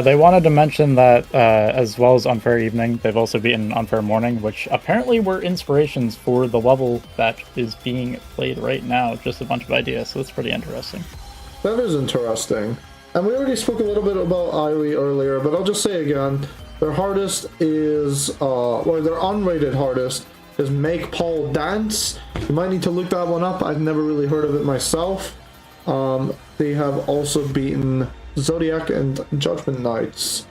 They wanted to mention that, as well as Unfair Evening, they've also beaten Unfair Morning, which apparently were inspirations for the level that is being played right now. Just a bunch of ideas, so that's pretty interesting. That is interesting. And we already spoke a little bit about Airi earlier, but I'll just say again, their hardest is, or their unrated hardest is Make Paul Dance. You might need to look that one up. I've never really heard of it myself. They have also beaten Zodiac and Judgment Knights.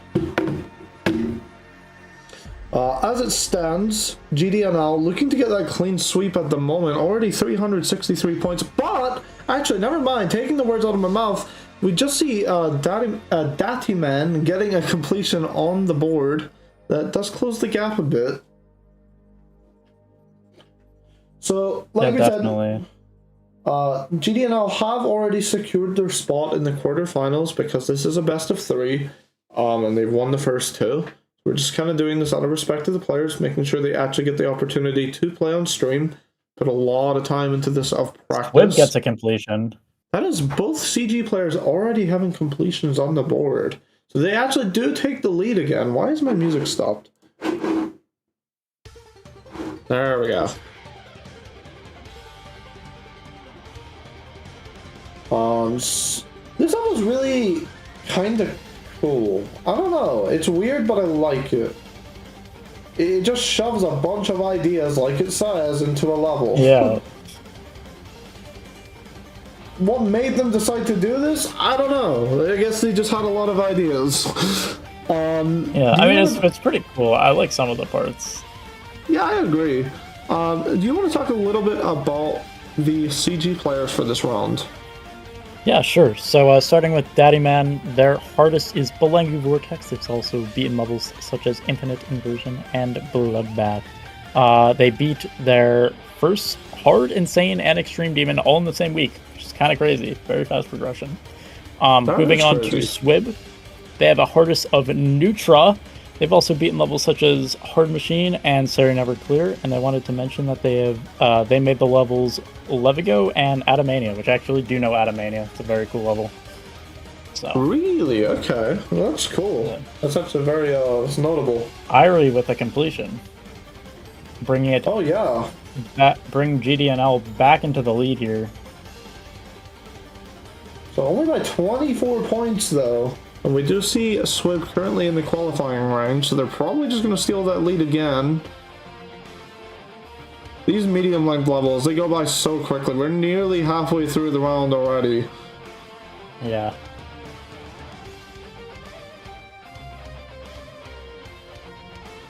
As it stands, GDNL looking to get that clean sweep at the moment. Already 363 points, but actually, never mind. Taking the words out of my mouth, we just see Dattyman getting a completion on the board. That does close the gap a bit. So, like yeah, I definitely. said, GDNL have already secured their spot in the quarterfinals because this is a best of 3, and they've won the first 2. We're just kind of doing this out of respect to the players, making sure they actually get the opportunity to play on stream. Put a lot of time into this of practice. Swib gets a completion. That is both CG players already having completions on the board. So they actually do take the lead again. Why is my music stopped? There we go. This level's really kind of cool. I don't know. It's weird, but I like it. it just shoves a bunch of ideas, like it says, into a level. Yeah. What made them decide to do this? I don't know. I guess they just had a lot of ideas. Yeah, I mean, it's pretty cool. I like some of the parts. Yeah, I agree. Do you want to talk a little bit about the CG players for this round? Yeah, sure. So starting with Dattyman, their hardest is Belengu Vortex. They've also beaten levels such as Infinite Inversion and Bloodbath. They beat their first hard, insane, and extreme demon all in the same week, which is kind of crazy. Very fast progression. Moving on to Swib, they have a hardest of Neutra. They've also beaten levels such as Hard Machine and Sari Never Clear, and I wanted to mention that they made the levels Levigo and Atomania, which I actually do know Atomania. It's a very cool level. So really? Okay, well, that's cool. Yeah. That's actually very it's notable. Airi with a completion, bringing it. Oh yeah. Bring GDNL back into the lead here. So only by 24 points though. And we do see Swib currently in the qualifying range, so they're probably just going to steal that lead again. These medium length levels, they go by so quickly. We're nearly halfway through the round already. Yeah.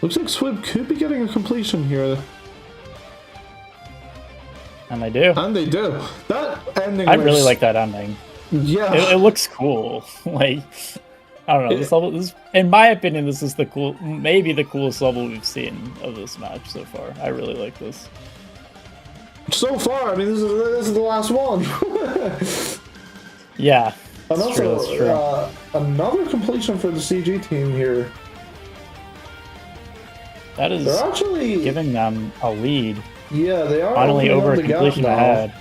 Looks like Swib could be getting a completion here. And they do. And they do. That ending I really like that ending. Yeah. It looks cool. Like, I don't know. This level, in my opinion, this is maybe the coolest level we've seen of this match so far. I really like this. So far, I mean, this is the last one. Yeah. And also, that's true. Another completion for the CG team here. That is They're actually giving them a lead. Yeah, they are finally over a completion ahead.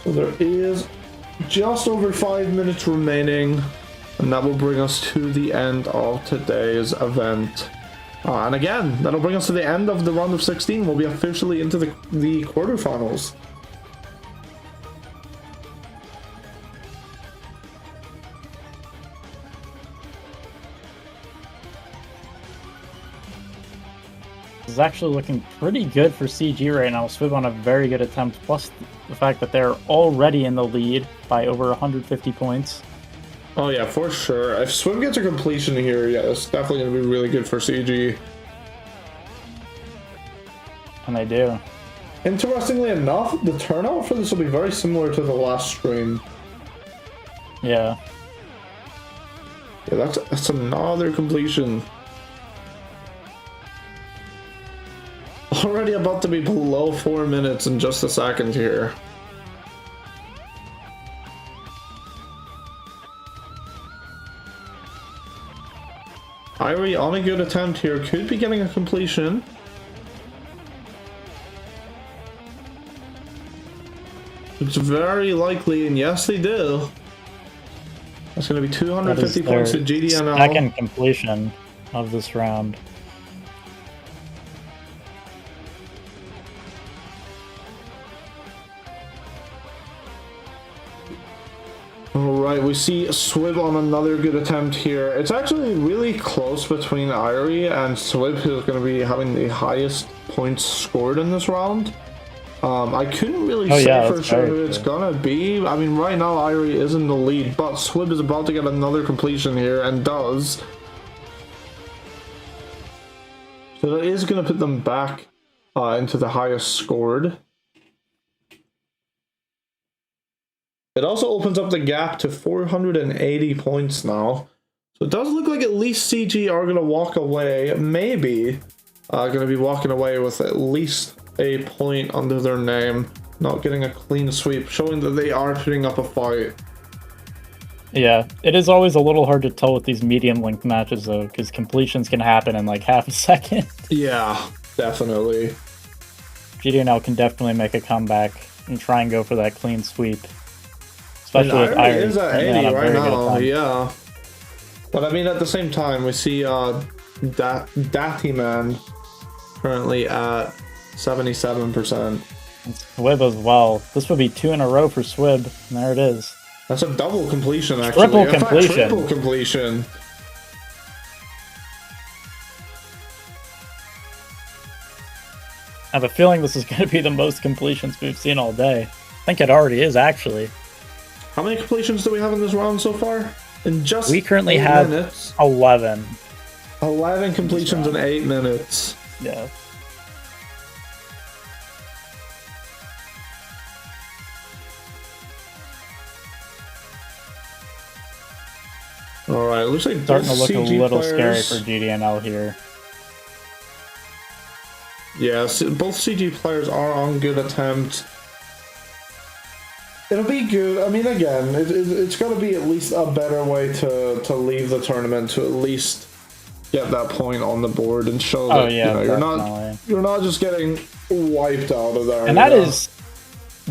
So there is just over 5 minutes remaining, and that will bring us to the end of today's event. And again, that'll bring us to the end of the round of 16. We'll be officially into the quarterfinals. This is actually looking pretty good for CG right now. Swib on a very good attempt, plus the fact that they're already in the lead by over 150 points. Oh yeah, for sure. If Swib gets a completion here, yeah, it's definitely going to be really good for CG. And they do. Interestingly enough, the turnout for this will be very similar to the last stream. Yeah. Yeah, that's another completion. Already about to be below 4 minutes in just a second here. Airi on a good attempt here, could be getting a completion. It's very likely, and yes they do. That's going to be 250 points to GDNL. Second completion of this round. Alright, we see Swib on another good attempt here. It's actually really close between Airi and Swib, who's going to be having the highest points scored in this round. I couldn't really say for sure who it's going to be. I mean, right now Airi is in the lead, but Swib is about to get another completion here, and does. So that is going to put them back into the highest scored. It also opens up the gap to 480 points now. So it does look like at least CG are going to walk away. Maybe going to be walking away with at least a point under their name. Not getting a clean sweep, showing that they are putting up a fight. Yeah, it is always a little hard to tell with these medium length matches though, because completions can happen in like half a second. Yeah, definitely. GDNL can definitely make a comeback and try and go for that clean sweep. Especially with Airi is at 80 right now, yeah. But I mean, at the same time, we see Dattyman currently at 77%. Swib as well. This would be 2 in a row for Swib, and there it is. That's a double completion, actually. Triple completion. Triple completion. I have a feeling this is going to be the most completions we've seen all day. I think it already is, actually. How many completions do we have in this round so far? In just We currently 8 have minutes? 11. 11 completions in 8 minutes. Yeah. Alright, looks like Starting to both look a CG little players... scary for GDNL here. Yes, both CG players are on good attempts. It'll be good. I mean, again, it's got to be at least a better way to leave the tournament, to at least get that point on the board and show that you're not just getting wiped out of there. And that is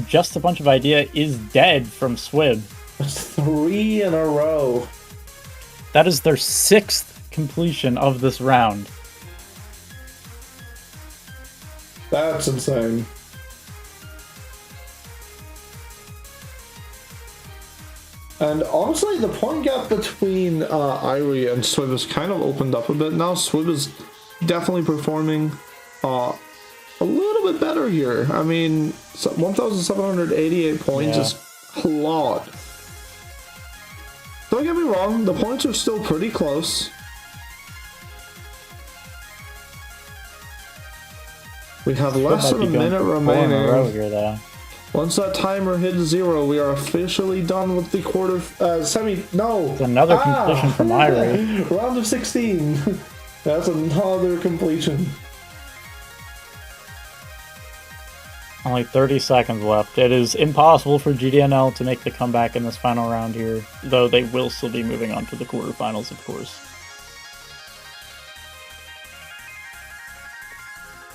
just a bunch of idea is dead from Swib. That's 3 in a row. That is their 6th completion of this round. That's insane. And honestly, the point gap between Airi and Swib has kind of opened up a bit now. Swib is definitely performing a little bit better here. I mean, 1,788 points is a lot. Don't get me wrong, the points are still pretty close. We have less than a minute remaining. Here, once that timer hits 0, we are officially done with the no! It's another completion from Airi. Round of 16. That's another completion. Only 30 seconds left. It is impossible for GDNL to make the comeback in this final round here, though they will still be moving on to the quarterfinals, of course.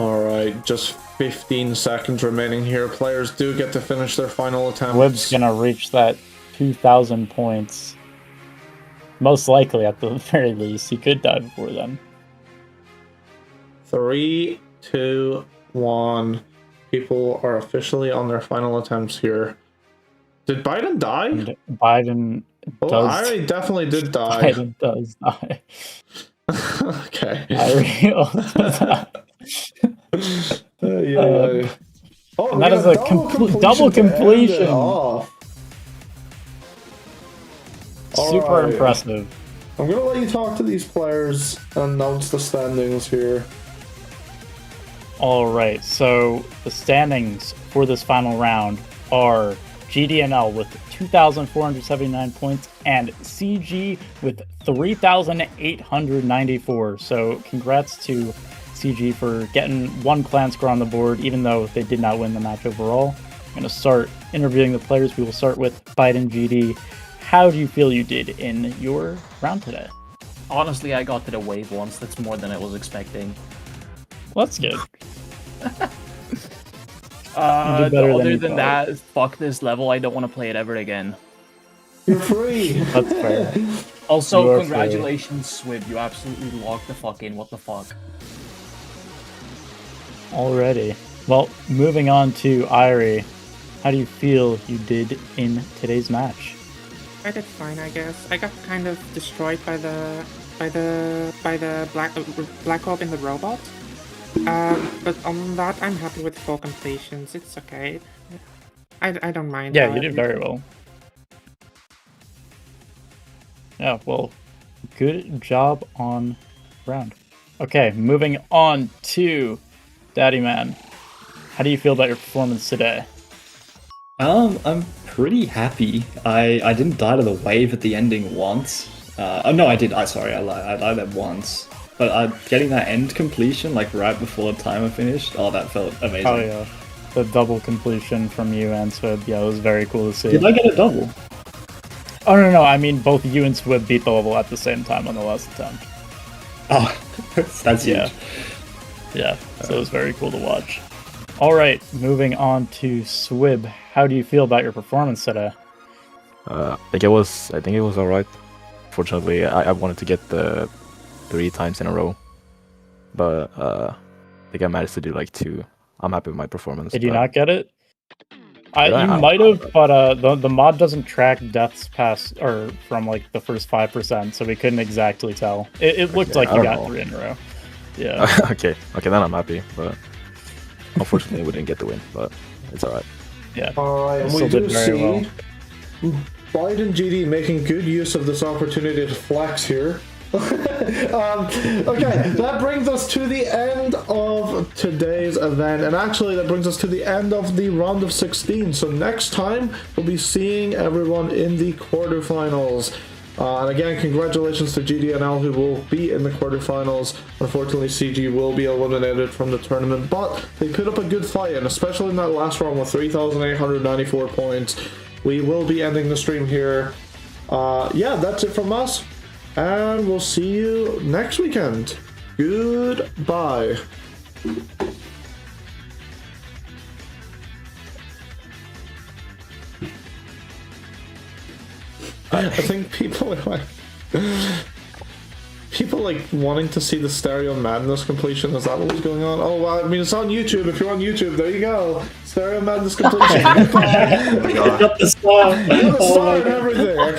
Alright, just 15 seconds remaining here. Players do get to finish their final attempts. Swib's gonna reach that 2,000 points. Most likely, at the very least. He could die before then. 3, 2, 1. People are officially on their final attempts here. Did Biden die? And Biden does. Airi definitely did die. Biden does die. Okay. Airi also died. Oh, and that is a double completion. Super impressive. I'm gonna let you talk to these players and announce the standings here. Alright, so the standings for this final round are GDNL with 2,479 points and CG with 3,894. So congrats to CG for getting one clan score on the board, even though they did not win the match overall. I'm going to start interviewing the players. We will start with BidenGD. How do you feel you did in your round today? Honestly, I got to the wave once. That's more than I was expecting. Well, that's good. Other than that, fuck this level. I don't want to play it ever again. You're free. That's fair. Also, congratulations, Swib. You absolutely locked the fuck in. What the fuck? Alrighty. Well, moving on to Airi. How do you feel you did in today's match? I did fine, I guess. I got kind of destroyed by the black orb in the robot. But on that, I'm happy with 4 completions. It's okay. I don't mind. Yeah, you did very well. Yeah, well, good job on round. Okay, moving on to Dattyman. How do you feel about your performance today? I'm pretty happy. I didn't die to the wave at the ending once. Oh no, I did. Sorry, I lied. I died there once. But getting that end completion, like right before the timer finished, oh, that felt amazing. Oh yeah, the double completion from you and Swib, yeah, it was very cool to see. Did I get a double? Oh no, I mean both you and Swib beat the level at the same time on the last attempt. Oh, that's huge. Yeah, so it was very cool to watch. Alright, moving on to Swib. How do you feel about your performance today? I think it was alright. Fortunately, I wanted to get the 3 times in a row, but I think I managed to do like 2. I'm happy with my performance. Did you not get it? You might have, but the mod doesn't track deaths past or from like the first 5%, so we couldn't exactly tell. It looked like you got 3 in a row. Yeah. Okay, then I'm happy. But Unfortunately, we didn't get the win, but it's alright. Yeah. Alright, and we Still do did very see well. BidenGD making good use of this opportunity to flex here. Okay, that brings us to the end of today's event, and actually that brings us to the end of the round of 16. So next time we'll be seeing everyone in the quarterfinals. And again, congratulations to GDNL, who will be in the quarterfinals. Unfortunately, CG will be eliminated from the tournament, but they put up a good fight, and especially in that last round with 3,894 points. We will be ending the stream here. Yeah, that's it from us, and we'll see you next weekend. Goodbye. I think people are like wanting to see the Stereo Madness completion. Is that what was going on? Oh, well, I mean, it's on YouTube. If you're on YouTube, there you go. Stereo Madness completion. Got the star. Got the star and everything.